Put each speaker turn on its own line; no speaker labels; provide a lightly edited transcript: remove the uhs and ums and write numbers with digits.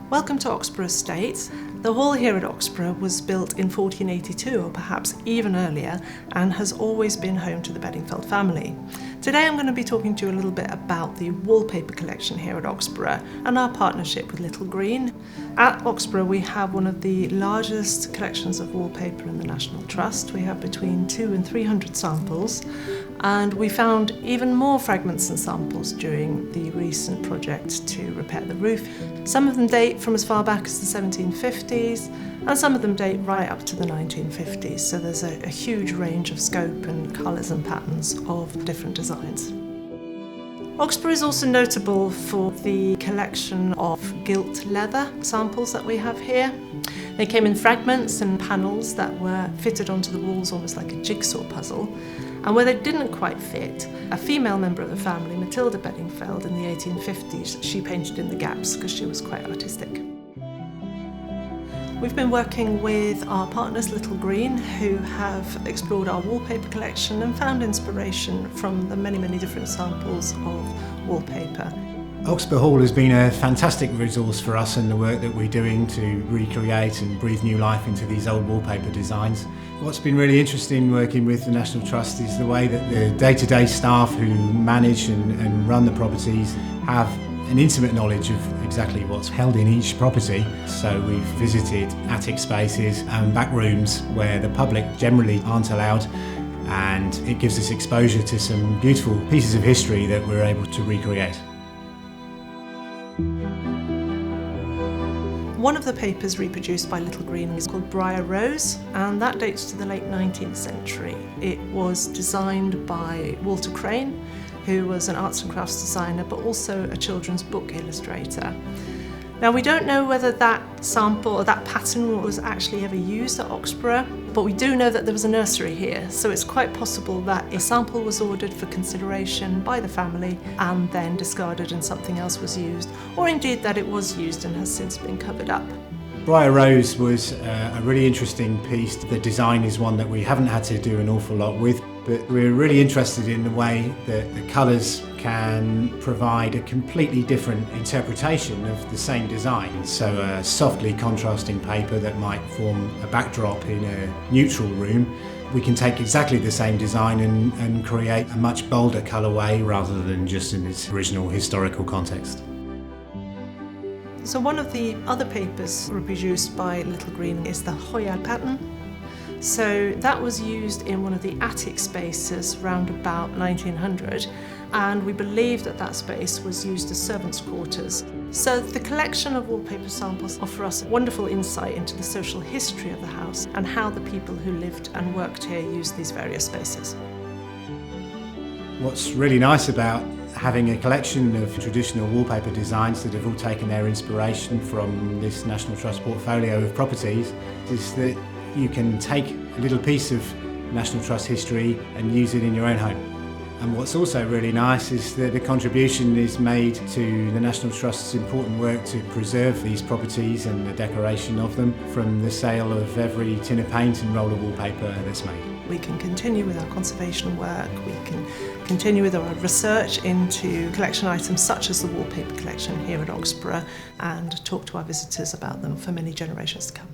Welcome to Oxburgh Estate. The hall here at Oxburgh was built in 1482 or perhaps even earlier and has always been home to the Bedingfeld family. Today I'm going to be talking to you a little bit about the wallpaper collection here at Oxburgh and our partnership with Little Greene. At Oxburgh we have one of the largest collections of wallpaper in the National Trust. We have between 200 and 300 samples, and we found even more fragments and samples during the recent project to repair the roof. Some of them date from as far back as the 1750s, and some of them date right up to the 1950s, so there's a huge range of scope and colours and patterns of different designs. Oxburgh is also notable for the collection of gilt leather samples that we have here. They came in fragments and panels that were fitted onto the walls almost like a jigsaw puzzle. And where they didn't quite fit, a female member of the family, Matilda Bedingfeld, in the 1850s, she painted in the gaps because she was quite artistic. We've been working with our partners Little Greene, who have explored our wallpaper collection and found inspiration from the many different samples of wallpaper.
Oxburgh Hall has been a fantastic resource for us in the work that we're doing to recreate and breathe new life into these old wallpaper designs. What's been really interesting working with the National Trust is the way that the day-to-day staff who manage and run the properties have an intimate knowledge of exactly what's held in each property. So we've visited attic spaces and back rooms where the public generally aren't allowed, and it gives us exposure to some beautiful pieces of history that we're able to recreate.
One of the papers reproduced by Little Greene is called Briar Rose, and that dates to the late 19th century. It was designed by Walter Crane, who was an arts and crafts designer but also a children's book illustrator. Now, we don't know whether that sample or that pattern was actually ever used at Oxburgh, but we do know that there was a nursery here, so it's quite possible that a sample was ordered for consideration by the family and then discarded and something else was used, or indeed that it was used and has since been covered up.
Briar Rose was a really interesting piece. The design is one that we haven't had to do an awful lot with, but we're really interested in the way that the colours can provide a completely different interpretation of the same design. So a softly contrasting paper that might form a backdrop in a neutral room, we can take exactly the same design and create a much bolder colourway rather than just in its original historical context.
So one of the other papers reproduced by Little Greene is the Hoya Patton. So that was used in one of the attic spaces round about 1900, and we believe that that space was used as servants' quarters. So the collection of wallpaper samples offer us wonderful insight into the social history of the house and how the people who lived and worked here used these various spaces.
What's really nice about having a collection of traditional wallpaper designs that have all taken their inspiration from this National Trust portfolio of properties is that you can take a little piece of National Trust history and use it in your own home. And what's also really nice is that the contribution is made to the National Trust's important work to preserve these properties and the decoration of them from the sale of every tin of paint and roll of wallpaper that's made.
We can continue with our conservation work, we can continue with our research into collection items such as the wallpaper collection here at Oxburgh and talk to our visitors about them for many generations to come.